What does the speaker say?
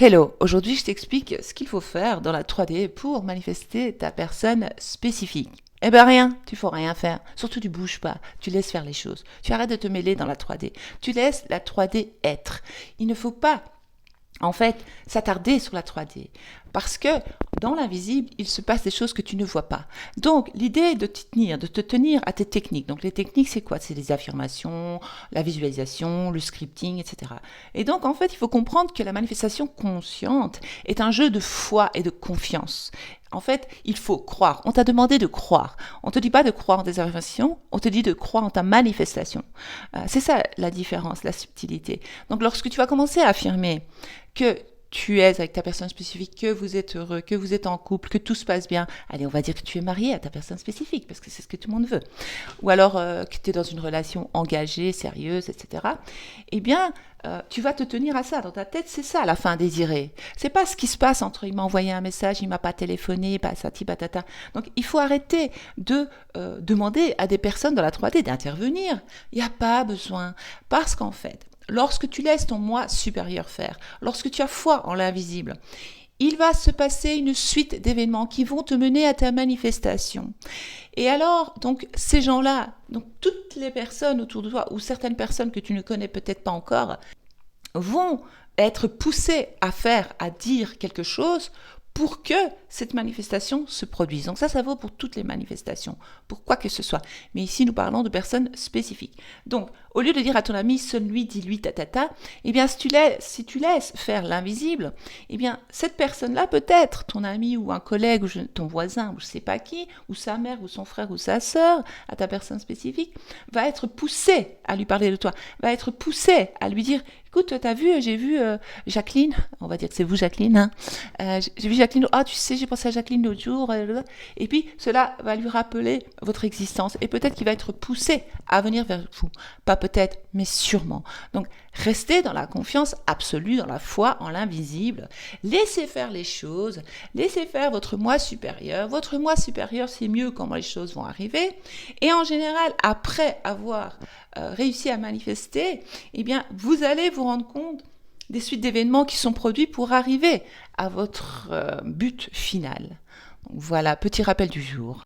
Hello, aujourd'hui je t'explique ce qu'il faut faire dans la 3D pour manifester ta personne spécifique. Eh ben rien, tu faut rien faire. Surtout tu bouges pas, tu laisses faire les choses. Tu arrêtes de te mêler dans la 3D. Tu laisses la 3D être. Il ne faut pas s'attarder sur la 3D. Parce que dans l'invisible, il se passe des choses que tu ne vois pas. Donc, l'idée est de te tenir à tes techniques. Donc, les techniques, c'est quoi? C'est les affirmations, la visualisation, le scripting, etc. Et donc, il faut comprendre que la manifestation consciente est un jeu de foi et de confiance. Il faut croire. On t'a demandé de croire. On ne te dit pas de croire en tes affirmations, on te dit de croire en ta manifestation. C'est ça la différence, la subtilité. Donc, lorsque tu vas commencer à affirmer que tu es avec ta personne spécifique, que vous êtes heureux, que vous êtes en couple, que tout se passe bien. Allez, on va dire que tu es marié à ta personne spécifique, parce que c'est ce que tout le monde veut. Ou alors que tu es dans une relation engagée, sérieuse, etc. Eh bien, tu vas te tenir à ça. Dans ta tête, c'est ça la fin désirée. C'est pas ce qui se passe entre il m'a envoyé un message, il m'a pas téléphoné, patati patata. Donc, il faut arrêter de demander à des personnes dans la 3D d'intervenir. Il n'y a pas besoin. Parce qu'en fait, lorsque tu laisses ton moi supérieur faire, lorsque tu as foi en l'invisible, il va se passer une suite d'événements qui vont te mener à ta manifestation. Et alors, donc, ces gens-là, donc toutes les personnes autour de toi, ou certaines personnes que tu ne connais peut-être pas encore, vont être poussées à dire quelque chose pour que cette manifestation se produise. Donc ça vaut pour toutes les manifestations, pour quoi que ce soit. Mais ici, nous parlons de personnes spécifiques. Donc, au lieu de dire à ton ami, sonne-lui, dis-lui, eh bien, si tu laisses faire l'invisible, eh bien, cette personne-là, peut-être ton ami ou un collègue, ou ton voisin, ou je ne sais pas qui, ou sa mère, ou son frère, ou sa sœur, à ta personne spécifique, va être poussé à lui parler de toi, va être poussé à lui dire, écoute, j'ai vu Jacqueline, on va dire que c'est vous Jacqueline, hein, j'ai vu Jacqueline, tu sais, j'ai pensé à Jacqueline l'autre jour, et puis cela va lui rappeler votre existence, et peut-être qu'il va être poussé à venir vers vous, pas peut-être, mais sûrement. Donc, restez dans la confiance absolue, dans la foi en l'invisible, laissez faire les choses, laissez faire votre moi supérieur. Votre moi supérieur sait mieux comment les choses vont arriver, et en général, après avoir réussi à manifester, eh bien, vous allez vous rendre compte des suites d'événements qui sont produits pour arriver à votre but final. Donc, voilà, petit rappel du jour.